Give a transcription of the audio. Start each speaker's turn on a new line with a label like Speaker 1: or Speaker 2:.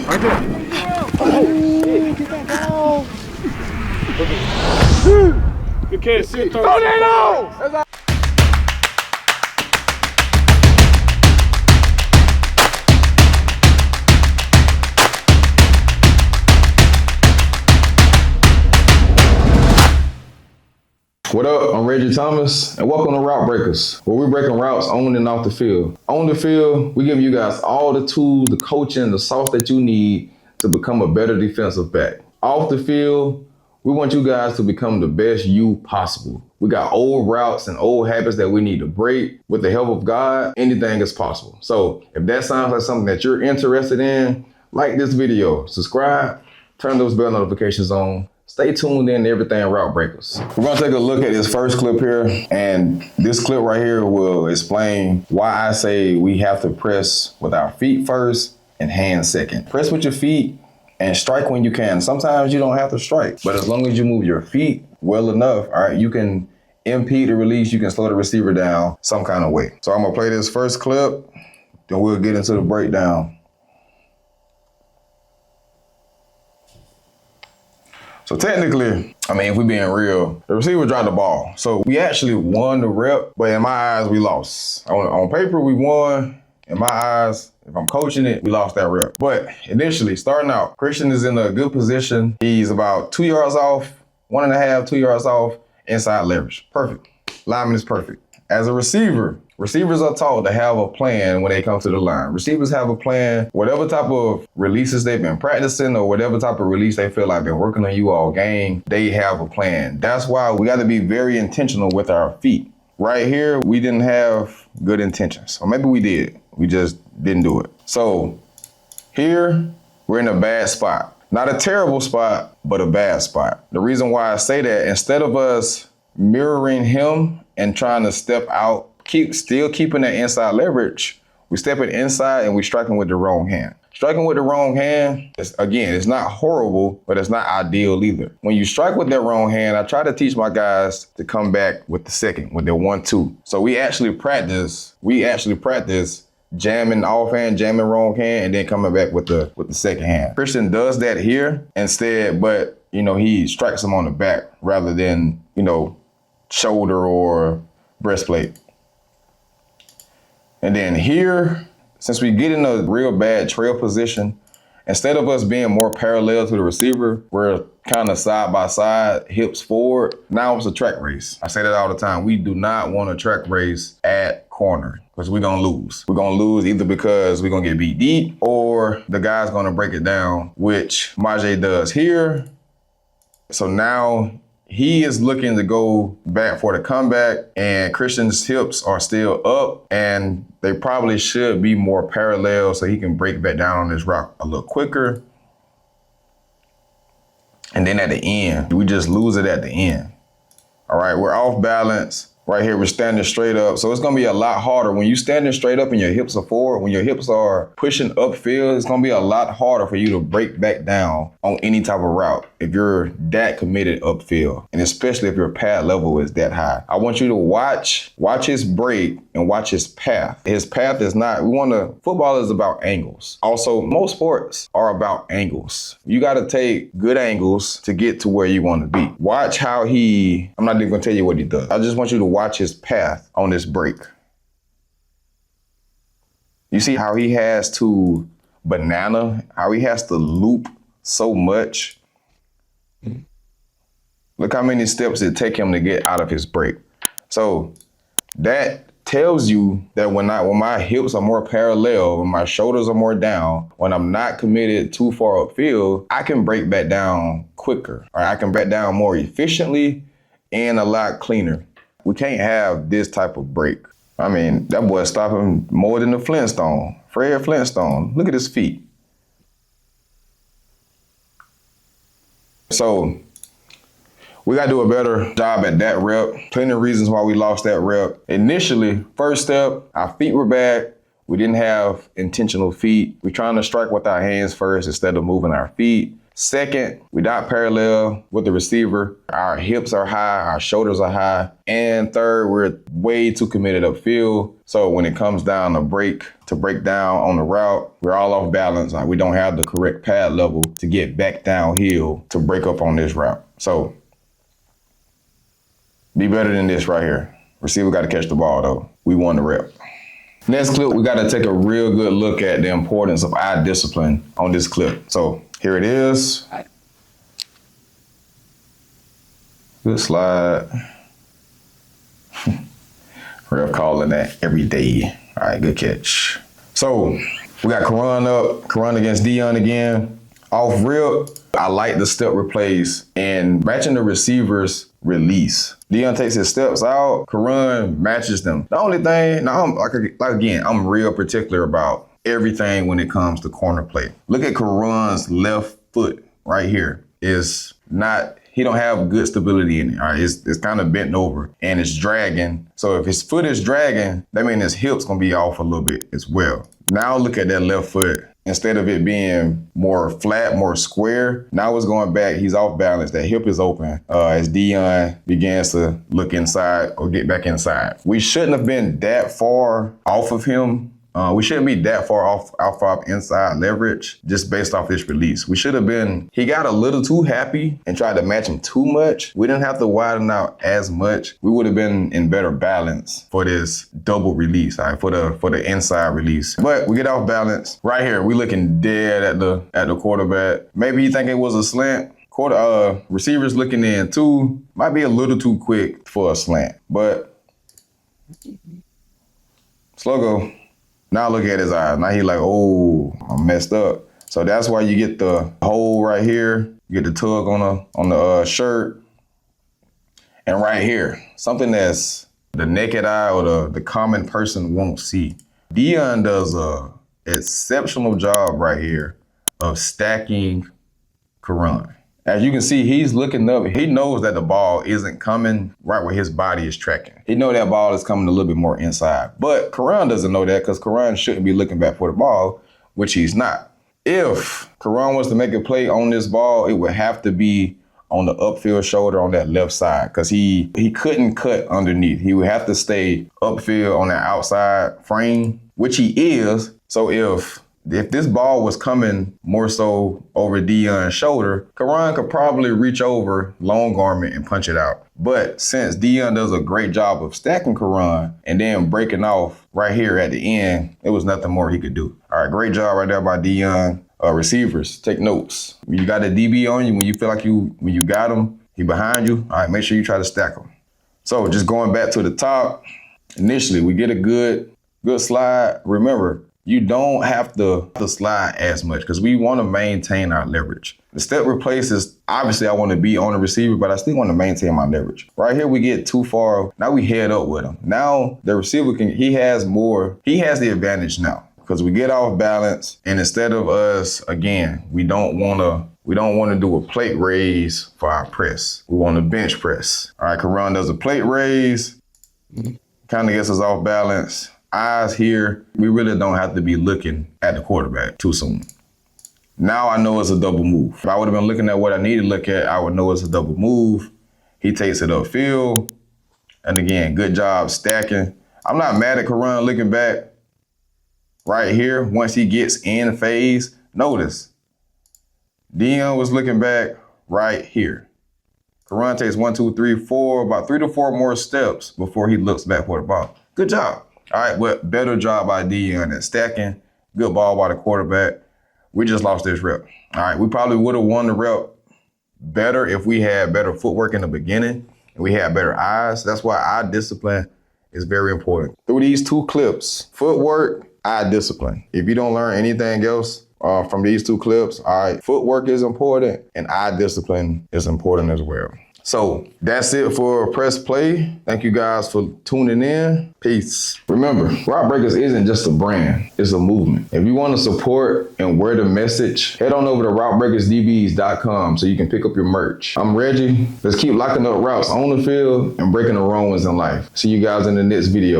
Speaker 1: Right there. Oh, shit. Get that ball. Good catch. Sit throw. Tornado!
Speaker 2: What up? I'm Reggie Thomas, and welcome to Route Breakers, where we're breaking routes on and off the field. On the field, we give you guys all the tools, the coaching, the sauce that you need to become a better defensive back. Off the field, we want you guys to become the best you possible. We got old routes and old habits that we need to break. With the help of God, anything is possible. So if that sounds like something that you're interested in, like this video, subscribe, turn those bell notifications on. Stay tuned in to everything Route Breakers. We're gonna take a look at this first clip here, and this clip right here will explain why I say we have to press with our feet first and hands second. Press with your feet and strike when you can. Sometimes you don't have to strike, but as long as you move your feet well enough, all right, you can impede the release, you can slow the receiver down some kind of way. So I'm gonna play this first clip, then we'll get into the breakdown. So technically, I mean, if we're being real, the receiver dropped the ball. So we actually won the rep, but in my eyes, we lost. On paper, we won. In my eyes, if I'm coaching it, we lost that rep. But initially, starting out, Christian is in a good position. He's about 2 yards off, 1.5, 2 yards off, inside leverage. Perfect. Lineman is perfect. As a receiver, receivers are taught to have a plan when they come to the line. Receivers have a plan. Whatever type of releases they've been practicing or whatever type of release they feel like been working on you all game, they have a plan. That's why we got to be very intentional with our feet. Right here, we didn't have good intentions. Or maybe we did. We just didn't do it. So here, we're in a bad spot. Not a terrible spot, but a bad spot. The reason why I say that, instead of us mirroring him and trying to step out, still keeping that inside leverage, we stepping inside and we striking with the wrong hand. Striking with the wrong hand, it's not horrible, but it's not ideal either. When you strike with that wrong hand, I try to teach my guys to come back with the second, with their 1-2. So we actually practice jamming off hand, jamming wrong hand, and then coming back with the second hand. Christian does that here instead, but he strikes him on the back rather than, shoulder or breastplate. And then here, since we get in a real bad trail position, instead of us being more parallel to the receiver, we're kind of side by side, hips forward. Now it's a track race. I say that all the time. We do not want a track race at corner because we're going to lose. We're going to lose either because we're going to get beat deep or the guy's going to break it down, which Majay does here. So now he is looking to go back for the comeback, and Christian's hips are still up, and they probably should be more parallel so he can break back down on this rock a little quicker. And then at the end, we just lose it at the end. All right, we're off balance. Right here, we're standing straight up. So it's gonna be a lot harder. When you're standing straight up and your hips are forward, when your hips are pushing upfield, it's gonna be a lot harder for you to break back down on any type of route if you're that committed upfield. And especially if your pad level is that high. I want you to watch his break and watch his path. His path is not, football is about angles. Also, most sports are about angles. You gotta take good angles to get to where you wanna be. Watch how I'm not even gonna tell you what he does. I just want you to watch his path on this break. You see how he has to how he has to loop so much. Look how many steps it take him to get out of his break. So that tells you that when my hips are more parallel, when my shoulders are more down, when I'm not committed too far upfield, I can break back down quicker, or I can break down more efficiently and a lot cleaner. We can't have this type of break. I mean, that boy stopping more than the Flintstone. Fred Flintstone. Look at his feet. So we got to do a better job at that rep. Plenty of reasons why we lost that rep. Initially, first step, our feet were back. We didn't have intentional feet. We're trying to strike with our hands first instead of moving our feet. Second, we're not parallel with the receiver. Our hips are high, our shoulders are high. And third, we're way too committed upfield. So when it comes down to break down on the route, we're all off balance. Like, we don't have the correct pad level to get back downhill to break up on this route. So be better than this right here. Receiver got to catch the ball though. We won the rep. Next clip, we got to take a real good look at the importance of eye discipline on this clip. So here it is. Good slide. Ref calling that every day. All right, good catch. So we got Kuron up, Kuron against Dion again. Off rip, I like the step replace and matching the receiver's release. Dion takes his steps out, Kuron matches them. The only thing, now I'm real particular about everything when it comes to corner play. Look at Kuron's left foot right here. Is not, he don't have good stability in it. All right, it's kind of bent over and it's dragging. So if his foot is dragging, that means his hip's gonna be off a little bit as well. Now look at that left foot. Instead of it being more flat, more square, now it's going back. He's off balance. That hip is open as Dion begins to look inside or get back inside. We shouldn't have been that far off of him. We shouldn't be that far off inside leverage just based off this release. We should have been, he got a little too happy and tried to match him too much. We didn't have to widen out as much. We would have been in better balance for this double release, all right, for the inside release. But we get off balance. Right here, we looking dead at the quarterback. Maybe he think it was a slant. Receivers looking in too. Might be a little too quick for a slant, but slow go. Now look at his eyes. Now he like, oh, I messed up. So that's why you get the hole right here. You get the tug on the shirt. And right here, something that's the naked eye or the common person won't see. Dion does a exceptional job right here of stacking Kuron. As you can see, he's looking up. He knows that the ball isn't coming right where his body is tracking. He knows that ball is coming a little bit more inside. But Kuron doesn't know that because Kuron shouldn't be looking back for the ball, which he's not. If Kuron was to make a play on this ball, it would have to be on the upfield shoulder on that left side because he couldn't cut underneath. He would have to stay upfield on that outside frame, which he is. So if this ball was coming more so over Dion's shoulder, Kuron could probably reach over long garment and punch it out. But since Dion does a great job of stacking Kuron and then breaking off right here at the end, there was nothing more he could do. All right, great job right there by Dion. Receivers, take notes. When you got a DB on you, when you feel like when you got him, he behind you, all right, make sure you try to stack him. So just going back to the top, initially we get a good slide. Remember, you don't have to slide as much because we want to maintain our leverage. The step replace is, obviously I want to be on the receiver, but I still want to maintain my leverage. Right here, we get too far. Now we head up with him. Now the receiver he has the advantage now because we get off balance. And instead of us, again, we don't want to do a plate raise for our press. We want to bench press. All right, Kuron does a plate raise, kind of gets us off balance. Eyes here, we really don't have to be looking at the quarterback too soon. Now I know it's a double move. If I would have been looking at what I need to look at, I would know it's a double move. He takes it upfield. And again, good job stacking. I'm not mad at Kuron looking back right here. Once he gets in phase, notice Dion was looking back right here. Kuron takes 1, 2, 3, 4, about 3 to 4 more steps before he looks back for the ball. Good job. All right, but better job by Dion at stacking. Good ball by the quarterback. We just lost this rep. All right, we probably would have won the rep better if we had better footwork in the beginning and we had better eyes. That's why eye discipline is very important. Through these 2 clips, footwork, eye discipline. If you don't learn anything else from these 2 clips, all right, footwork is important and eye discipline is important as well. So that's it for Press Play. Thank you guys for tuning in. Peace. Remember, Route Breakers isn't just a brand, it's a movement. If you want to support and wear the message, head on over to routebreakersdbs.com so you can pick up your merch. I'm Reggie. Let's keep locking up routes on the field and breaking the wrong ones in life. See you guys in the next video.